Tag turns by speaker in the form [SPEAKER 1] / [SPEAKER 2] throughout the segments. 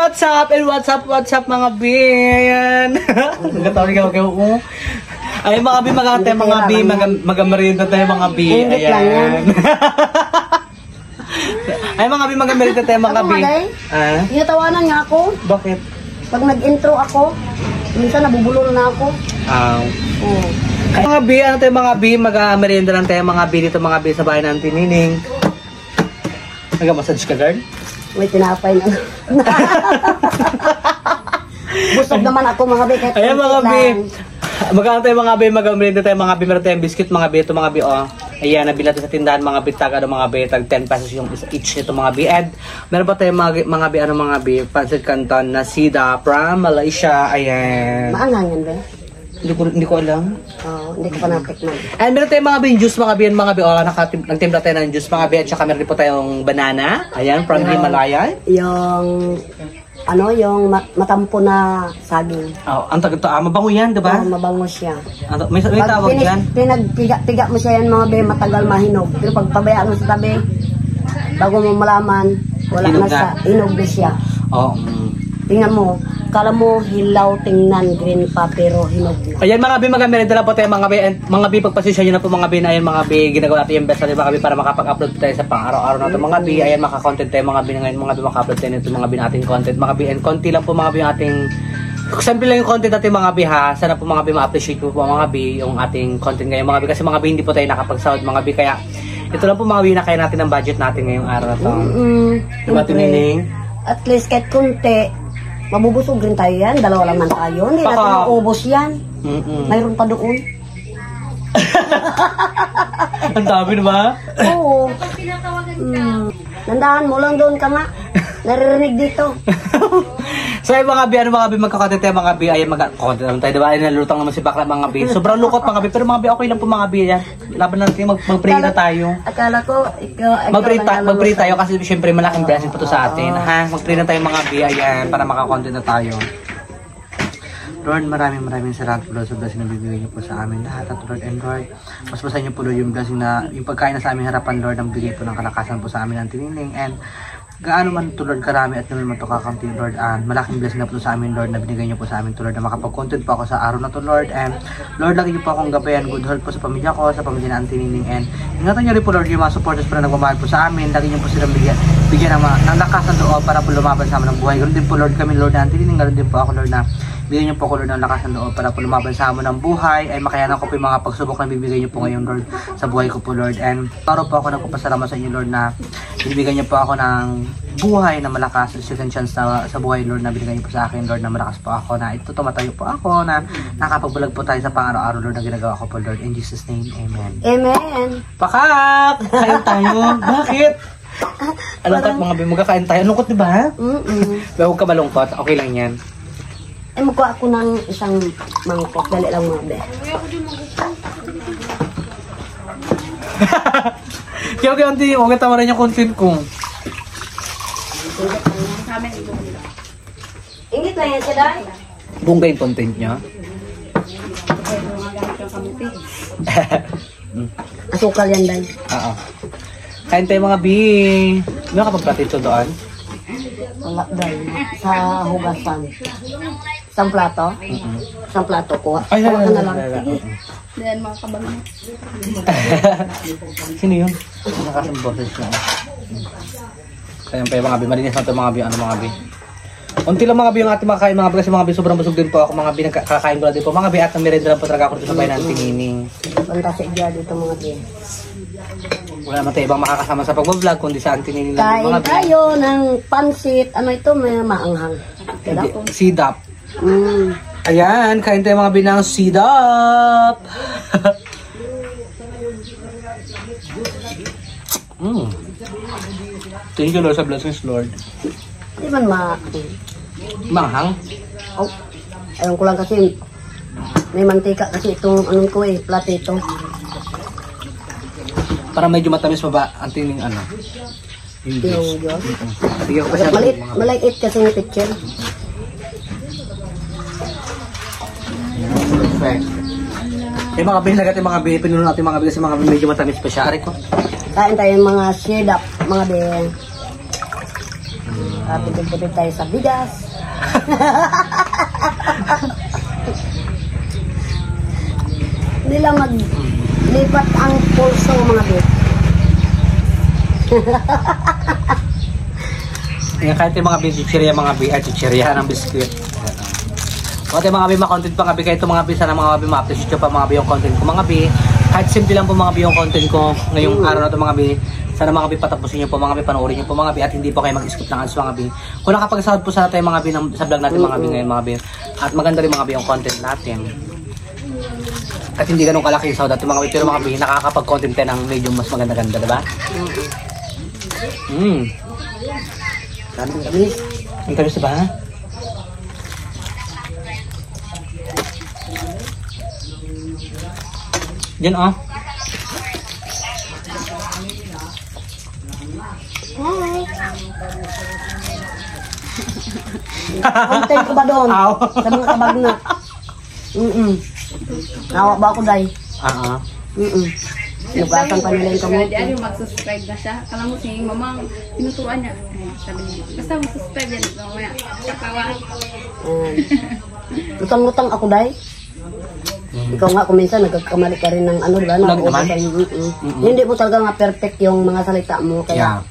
[SPEAKER 1] what's up mga B. Ayan. Nagkataon ka ko. Ay mga B, magate mga B, magamerienda tayo mga B. Ayan. Ay mga B, magamerienda tayo mga B. Ah?
[SPEAKER 2] Tinatawanan nga ako.
[SPEAKER 1] Bakit?
[SPEAKER 2] Pag nag-intro ako, minsan nabubulol na ako. Oo.
[SPEAKER 1] Ay, mga B, ano tayo mga B, magamerienda lang tayo mga B dito mga B sa bahay ng Tinining. Nag-massage ka, girl?
[SPEAKER 2] May tinapay na. Busog naman ako mga B.
[SPEAKER 1] Ayan mga B. Magkano tayo mga B, mag-merienda tayo mga B, meron tayong biscuit mga B, ito mga B, oh. Ayan, nabili natin sa tindahan mga B, tag, ano mga B, tag 10 pesos yung each nito mga B. And meron pa tayong mga B, ano mga B, pancit canton na sida from Malaysia, ayan.
[SPEAKER 2] Maangangan ba?
[SPEAKER 1] Hindi ko alam.
[SPEAKER 2] Oo, hindi ko pa natikman.
[SPEAKER 1] And meron tayong mga B, juice mga B, mga B, oh, nagtimpla tayo ng juice mga B, at saka meron din po tayong banana, ayan, from Himalaya.
[SPEAKER 2] Yung matampo na saging.
[SPEAKER 1] Oh, ang taga to, mabango yan, diba?
[SPEAKER 2] Oo, mabango siya.
[SPEAKER 1] May tawag yan?
[SPEAKER 2] Pinagpiga mo siya yan mga be, matagal mahinog. Pero pag pabayaan mo sa tabi, bago mo malaman, wala
[SPEAKER 1] hinog
[SPEAKER 2] na siya, hinog na siya.
[SPEAKER 1] Oo.
[SPEAKER 2] Tingnan mo, kala mo hilaw, tingnan, green pa, pero hinog na.
[SPEAKER 1] Ayan mga B, mag-merienda lang po tayo mga B. And mga B, pagpasensya nyo na po mga B na ayan mga B, ginagawa natin yung best natin mga B para makapag-upload tayo sa pang-araw-araw na ito mga B. Ayan, maka-content tayo mga B na ngayon mga B, maka-upload tayo nito mga B nating content mga B. And konti lang po mga B yung ating, simple lang yung content natin mga B ha. Sana po mga B ma-appreciate po mga B yung ating content ngayon mga B. Kasi mga B, hindi po tayo nakapag-sound mga B. Kaya ito lang po mga B na kaya natin ang budget natin ngayong araw na ito. Diba Tinining?
[SPEAKER 2] At least kahit kunti, mabubusog rin tayo yan. Dalawa lang man tayo. Hindi natin maubos yan. Mayroon pa doon.
[SPEAKER 1] Ang dami diba?
[SPEAKER 2] Oo. Nandahan mo lang doon ka nga. Naririnig dito.
[SPEAKER 1] So ay mga B, ano mga B, magkakontent tayo mga B. Ayan, magkakontent naman tayo diba? Ay nalutang naman si Bakla mga B. Sobrang lukot mga B. Pero mga B, okay lang po mga B. Yan. Laban natin, mag-pray na tayo.
[SPEAKER 2] Akala ko, ikaw
[SPEAKER 1] mag-pray tayo kasi syempre malaking blessing po to sa atin. Ha? Mag-pray na tayo mga B. Ayan, para makakontent na tayo. Lord, maraming salamat po Lord sa blessing na bibigay niyo po sa amin lahat at Lord and Lord. Mas basahin niyo po Lord yung blessing na, yung pagkain na sa aming harapan Lord, ang bigay po ng kalakasan po sa amin ng Tinining. And gaano man to Lord karami at naman to kakamti Lord, and malaking blessing na po sa amin Lord na binigay niyo po sa amin to Lord na makapag-content po ako sa araw na to Lord. And Lord, lagi niyo po akong gabayan, good health po sa pamilya ko, sa pamilya ng Tinining. And ingatan niyo rin po Lord yung mga supporters po na nagmamahal po sa amin. Lagi niyo po silang bigyan ng lakas ng loob para po lumaban sa amin ng buhay. Ganoon din po Lord kami Lord ng Tinining. Ganoon din po ako Lord na bigyan niyo po ako Lord ng lakas ng loob para po lumaban sa amin ng buhay. Ay makayanan ko po yung mga pagsubok na bibigay niyo po ngayon Lord sa buhay ko po Lord. And paro po ako nagpapasalamat sa inyo Lord na binibigyan niyo po ako ng buhay na malakas, second chance na sa buhay Lord na binigay niyo po sa akin Lord, na malakas po ako, na ito tumatayo po ako, na nakapagbulag po tayo sa pang-araw-araw Lord na ginagawa ko po Lord. In Jesus name, Amen.
[SPEAKER 2] Amen.
[SPEAKER 1] Pakak! Kain tayo. Bakit? Alangkat mga B, magkakain tayo. Lungkot diba? Pero huwag ka malungkot. Okay lang yan.
[SPEAKER 2] Ay, magkuha ako ng isang mangkok. Dali lang mga be.
[SPEAKER 1] Kaya auntie, huwag ka tawaran yung content ko.
[SPEAKER 2] Ingit na yan siya dahil.
[SPEAKER 1] Bunga yung content niya.
[SPEAKER 2] Asukal yan dahil.
[SPEAKER 1] Oo. Kain tayo mga B. Ano ka pagplatito doon?
[SPEAKER 2] Wala dahil. Sa hugasan. Isang plato? Isang plato ko.
[SPEAKER 1] Ay,
[SPEAKER 2] na lang.
[SPEAKER 1] Sige.
[SPEAKER 2] Then mga kabalo.
[SPEAKER 1] Sino yun? Nakasang boses na. Kaya pa yung mga B. Malinis na ito mga B. Ano mga B? Unti lang mga B yung ating makain mga B. Kasi mga B sobrang busog din po ako mga B. Nagkakain ko lang din po mga B. At namirinda lang po talaga ako dito sa bayan ng Tinining.
[SPEAKER 2] Punta sa igya dito mga B.
[SPEAKER 1] Wala naman tayo ibang makakasama sa pag-vlog kundi sa Tinining lang mga B.
[SPEAKER 2] Kain tayo ng pansit. Ano ito? May maanghang.
[SPEAKER 1] Sidap. Ayan, kain tayo mga B ng sidap. Thank you Lord sa blessings Lord.
[SPEAKER 2] Di man
[SPEAKER 1] Manghang?
[SPEAKER 2] Oh, ayun ko lang kasi may mantika kasi itong anong ko platito.
[SPEAKER 1] Para medyo matamis pa ba ang Tinining ano? Yung
[SPEAKER 2] Diyos.
[SPEAKER 1] Sige ko pa siya.
[SPEAKER 2] Maliit kasi yung picture.
[SPEAKER 1] Perfect. Yung mga binilagat yung mga pinuno natin mga kasi mga medyo matamis pa siya. Aray ko.
[SPEAKER 2] Kain tayo ng mga syrup, mga Tipid-tipid tayo sa bigas. Hindi lang maglipat ang pulso mga bit.
[SPEAKER 1] Yan, kahit yung mga chichirya, mga bi, ay chichirya ng biskuit. Kahit yung mga bi, ma-content pa nga bi, kahit yung mga bi, sana mga bi, ma-appreciate ko pa mga bi yung content ko. Mga bi, kahit simple lang po mga bi yung content ko ngayong araw na ito mga bi. Sana mga bi, patapusin nyo po mga bi, panoorin nyo po mga bi, at hindi po kayo mag-skip ng ads mga bi. Kung nakapag-sahod po sana tayo mga bi sa vlog natin mga bi ngayon mga bi. At maganda rin mga bi yung content natin. At hindi ganun kalaki yung sahod natin mga bi, pero mga bi, nakakapag-content tayo ng medyo mas maganda-ganda, diba?
[SPEAKER 2] Sabi ng bilis.
[SPEAKER 1] Ang kalis ba ha? Diyan oh.
[SPEAKER 2] Hi. Content ko ba doon?
[SPEAKER 1] Aw.
[SPEAKER 2] Sa mga kabagna. Nawa ba ako, Day? Nugasan pa nila yung kamote.
[SPEAKER 3] Ano mag-subscribe na siya. Alam mo si mamang tinuturuan niya. Sabi niya, basta mag-subscribe yan. Mamaya, katawa.
[SPEAKER 2] Lutang-lutang ako, Day. Ikaw nga, kung minsan nagkakamali ka rin ng ano, diba?
[SPEAKER 1] Lag naman?
[SPEAKER 2] Hindi mo talaga nga perfect yung mga salita mo. Kaya,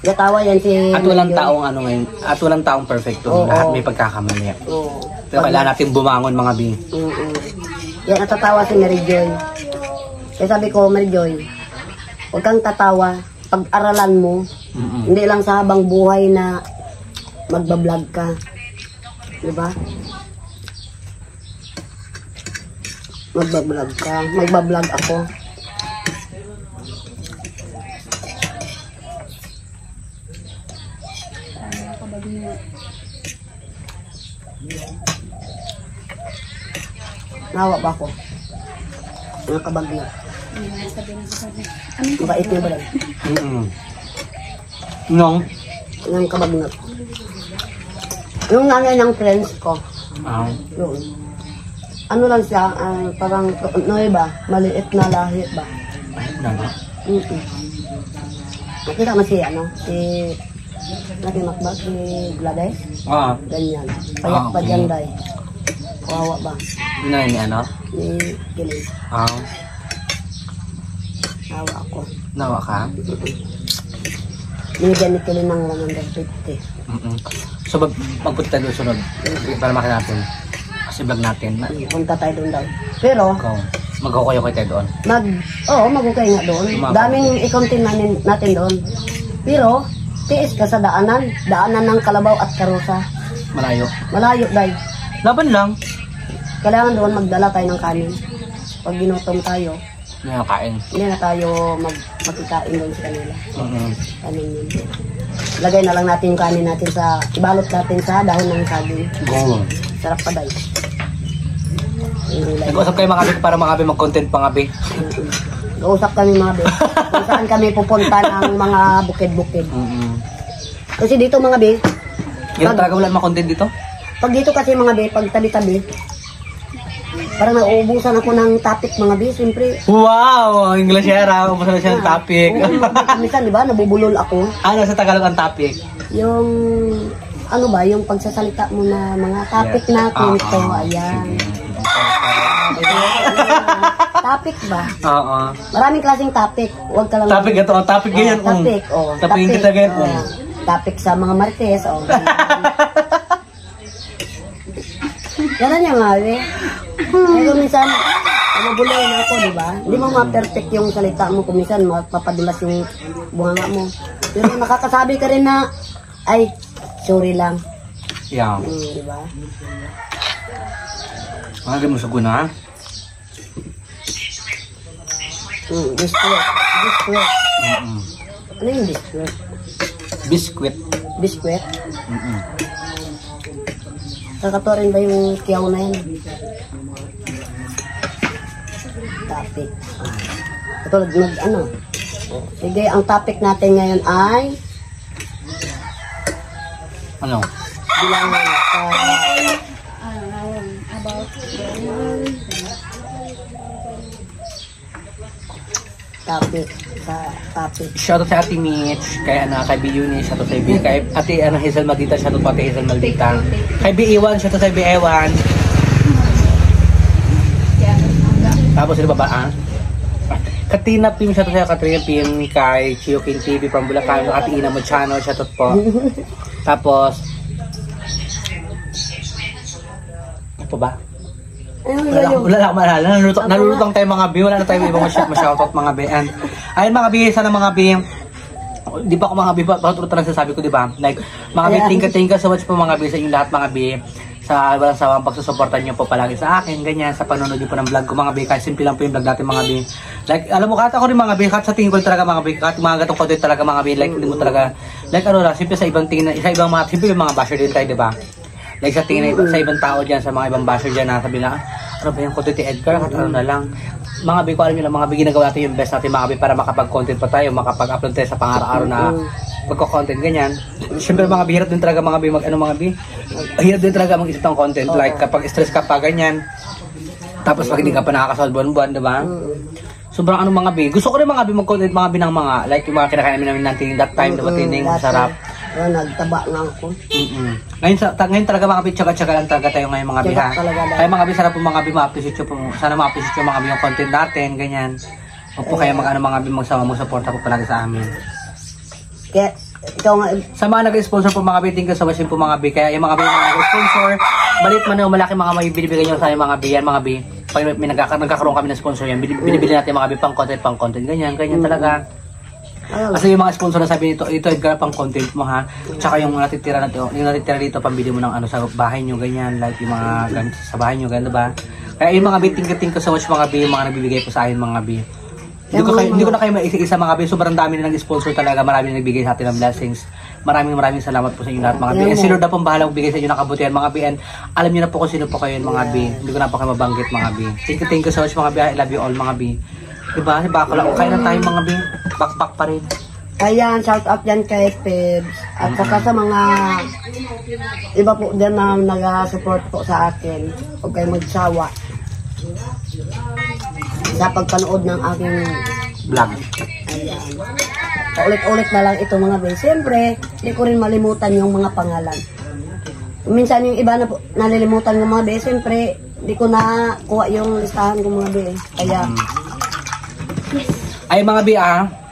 [SPEAKER 2] gatawa yan si...
[SPEAKER 1] At walang taong ano ngayon, at walang taong perfecto.
[SPEAKER 2] Oo.
[SPEAKER 1] Lahat may pagkakamali.
[SPEAKER 2] Oo.
[SPEAKER 1] Pero kailangan natin bumangon mga bi.
[SPEAKER 2] Yan, natatawa si Mary Joy. Kaya sabi ko, Mary Joy, huwag kang tatawa. Pag-aralan mo, hindi lang sa habang buhay na magbablog ka. Diba? Magbablog ka. Magbablog ako. Nawa ba ako? Mga kabagyo. Mabait niyo ba lang?
[SPEAKER 1] Nung?
[SPEAKER 2] Yung kabagyo. Yung nanay ng friends ko. Yun. Ano lang siya, parang ba? Maliit na lahi ba? Nakita mo si, Makbag, si Gladys? Ganyan. Payak pa dyan, Day. Kawawa ba?
[SPEAKER 1] Yun na ni ano?
[SPEAKER 2] Ni Kiling. Nawa ako.
[SPEAKER 1] Nawa ka?
[SPEAKER 2] Binigyan ni Kiling ng 150.
[SPEAKER 1] So magpunta tayo sunod para makita natin. Kasi vlog natin.
[SPEAKER 2] Punta tayo doon daw. Pero,
[SPEAKER 1] mag-ukayo kayo tayo doon.
[SPEAKER 2] mag-ukay nga doon. Daming i-content natin doon. Pero, tiis ka sa daanan. Daanan ng Kalabaw at Karusa.
[SPEAKER 1] Malayo.
[SPEAKER 2] Malayo, Day.
[SPEAKER 1] Laban lang.
[SPEAKER 2] Kailangan doon magdala tayo ng kanin. Pag ginutom tayo,
[SPEAKER 1] Hindi na kain.
[SPEAKER 2] hindi na tayo makikain doon sa kanila. Kanin yun. Lagay na lang natin yung kanin natin sa, ibalot natin sa dahon ng saging.
[SPEAKER 1] Go.
[SPEAKER 2] Sarap pa, Day.
[SPEAKER 1] Nag-usap kayo mga bi para mga bi mag-content pa nga bi.
[SPEAKER 2] Nag-usap kami mga be. Kung saan kami pupunta ng mga bukid-bukid. Kasi dito mga be,
[SPEAKER 1] Ganun talaga wala mga content dito?
[SPEAKER 2] pag dito kasi mga be, pag tabi-tabi, parang nauubusan ako ng topic mga be, siyempre.
[SPEAKER 1] Wow! English era. Ubusan na siya ng topic.
[SPEAKER 2] Minsan, di ba, nabubulol ako.
[SPEAKER 1] Ano sa Tagalog ang topic?
[SPEAKER 2] Yung, ano ba, yung pagsasalita mo na mga topic natin ito, ayan. Topic ba?
[SPEAKER 1] Oo.
[SPEAKER 2] Maraming klaseng topic. Huwag ka lang.
[SPEAKER 1] Topic ito. Topic ganyan.
[SPEAKER 2] Topic,
[SPEAKER 1] Topic hindi ka ganyan.
[SPEAKER 2] Topic sa mga Martes, Ganun yung nga, eh. Pero minsan, mabulay na ako, di ba? Hindi mo ma-perfect yung salita mo. Kung minsan, mapapadulas yung bunganga mo. Pero nakakasabi ka rin na, ay, sorry lang.
[SPEAKER 1] Yeah.
[SPEAKER 2] Di ba?
[SPEAKER 1] Mga mo sa guna.
[SPEAKER 2] Biscuit. Biscuit. Ano yung biscuit?
[SPEAKER 1] Biscuit.
[SPEAKER 2] Biscuit? Kakatuwa rin ba yung kiyaw na yan? Topic. Katulad ano? Sige, ang topic natin ngayon ay
[SPEAKER 1] Ano?
[SPEAKER 2] bilangan sa
[SPEAKER 3] About
[SPEAKER 2] topic. sa topic.
[SPEAKER 1] Shoutout sa Ate Mitch, kay B Eunice, shoutout sa B, kay Ate Hazel Maldita, shoutout po Ate Hazel Maldita. Kay B Iwan, shoutout sa B Ewan. Tapos sino ba ba? Katina Pim, shoutout sa Katrina Pim, kay Chio King TV from Bulacan, Ate Ina Mochano, shoutout po. Tapos, ano ba? Wala lang maalala. Nalulutang tayo mga B. Wala na tayo ibang ma-shoutout mga B. And, ayun mga B, sana mga B. Di ba ako mga B, patulot na sasabi ko, di ba? Like, mga B, thank you so much po mga B sa inyong lahat mga B. Sa walang sawang pagsusuportan nyo po palagi sa akin, ganyan, sa panonood nyo po ng vlog ko mga B. Kahit simple lang po yung vlog natin mga B. Like, alam mo, kahit ako rin mga B, kahit sa tingin ko talaga mga B, kahit mga gatong content talaga mga B, like, hindi mo talaga, like, ano lang, simple sa ibang tingin, sa ibang mga, simple yung mga basher din tayo, di ba? Like sa tingin sa ibang tao dyan, sa mga ibang basher dyan na sabi na, ano ba yung content ni Edgar? Ano na lang. Mga B, kung alam nyo lang, mga B, ginagawa natin yung best natin mga B para makapag-content pa tayo, makapag-upload tayo sa pang-araw-araw na pagko-content, ganyan. Siyempre mga B, hirap din talaga mga B, mga B, hirap din talaga mag-isip ng content. Like kapag stress ka pa, ganyan. Tapos pag hindi ka pa nakakasal buwan-buwan, diba? Sobrang ano mga B. Gusto ko rin mga B mag-content mga B ng mga, like yung mga kinakain namin natin that time, diba? Tining, masarap.
[SPEAKER 2] Nagtaba na ako.
[SPEAKER 1] Ngayon talaga mga B, tsaga-tsaga lang talaga tayo ngayon mga B ha. Kaya mga B, sana po mga B, ma-appreciate nyo po. Sana ma-appreciate nyo mga B yung content natin, ganyan. Huwag po kayo mag-ano mga B, magsama mo supporta po palagi sa amin.
[SPEAKER 2] Kaya, ikaw nga,
[SPEAKER 1] sa mga nag-sponsor po mga B, thank you so much po mga B. Kaya yung mga B, mga nag-sponsor, balit man na malaki mga may binibigay nyo sa mga B, yan mga B. Pag may nagkakaroon kami ng sponsor yan, binibili natin mga B pang content, ganyan talaga. Kasi yung mga sponsor na sabi nito, ito Edgar pang content mo ha. Tsaka yung natitira dito pambili mo ng ano sa bahay nyo, ganyan, like yung mga gamit sa bahay nyo, ganyan ba? Kaya yung mga B, thank you so much mga B, yung mga nagbibigay po sa akin mga B. Hindi ko na kayo maisa-isa mga B, sobrang dami na nag-sponsor talaga, marami na nagbigay sa atin ng blessings. Maraming salamat po sa inyo lahat mga B. And si Lord na pong bahala magbigay sa inyo ng kabutihan mga B. And alam niyo na po kung sino po kayo mga B. Hindi ko na po kayo mabanggit mga B. Thank you so much mga B, I love you all mga B. Diba? Baka lang, kaya na tayo mga B. Back pa rin.
[SPEAKER 2] kaya shout out yan kay Pebs. At saka sa mga iba po dyan na nag-support po sa akin. Huwag kayo magsawa sa pagpanood ng aking
[SPEAKER 1] vlog.
[SPEAKER 2] Ayan. Ulit-ulit na lang ito mga be. Siyempre, hindi ko rin malimutan yung mga pangalan. Minsan yung iba na po, nalilimutan ng mga be. Siyempre, hindi ko na kuha yung listahan ng mga be. Kaya,
[SPEAKER 1] ay mga B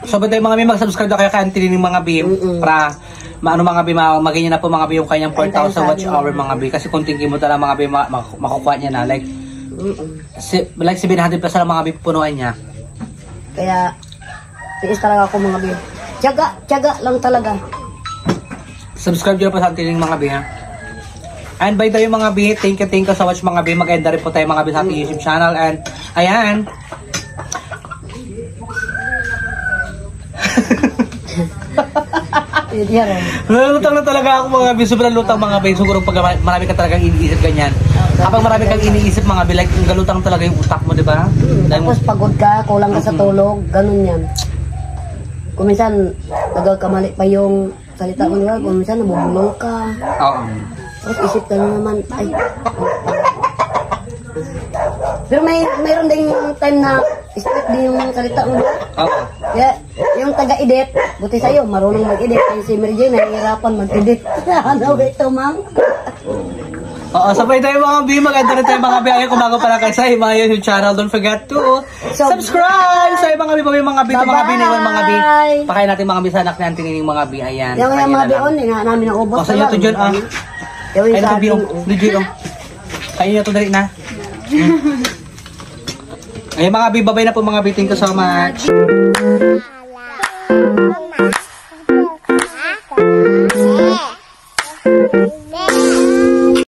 [SPEAKER 1] so ba tayo mga B, mag-subscribe na kayo kay Auntie ng mga B para maano mga B, magiging na po mga B yung kanyang 4,000 watch hour mga B. Kasi kung tingin mo talaga mga B, makukuha niya na like 700 plus lang mga B punuan niya.
[SPEAKER 2] kaya, tiis talaga ako mga be. Tiyaga lang talaga.
[SPEAKER 1] Subscribe nyo na po sa Auntie ng mga B ha. And by the way mga B, thank you so much mga B. Mag-enda rin po tayo mga B sa ating YouTube channel. And ayan, lutang na talaga ako mga B. Sobrang lutang mga B. Siguro pag marami ka talagang iniisip ganyan. Kapag marami kang iniisip mga B, like galutang talaga yung utak mo, di ba?
[SPEAKER 2] Tapos pagod ka, kulang ka sa tulog, ganun yan. Kung minsan, nagkamali pa yung salita mo, diba? Kung minsan, nabubulong ka.
[SPEAKER 1] Oo.
[SPEAKER 2] Tapos isip ka na naman, ay. Pero mayroon ding time na strict din yung salita mo.
[SPEAKER 1] Oo.
[SPEAKER 2] Kaya, yung taga-edit, buti sa'yo, marunong mag-edit. Yung si Mary Jane, nahihirapan mag-edit. Ano ito, ma'am?
[SPEAKER 1] Oo, sabay tayo mga B. Maganda rin tayo mga B. Ayaw kumago pala kayo sa mga YouTube channel. Don't forget to subscribe sa mga B. Mga B. Ito mga B. Mga B. Pakain natin mga B sa anak natin yung mga B. Ayan.
[SPEAKER 2] Yung mga B on, nga namin ang ubos.
[SPEAKER 1] O, sa iyo to dyan ah.
[SPEAKER 2] Ayun
[SPEAKER 1] Ayun
[SPEAKER 2] sa
[SPEAKER 1] to B. Legit oh. Kayo nyo to dali na. Ayun mga B. Babay na po mga B. Thank you so much.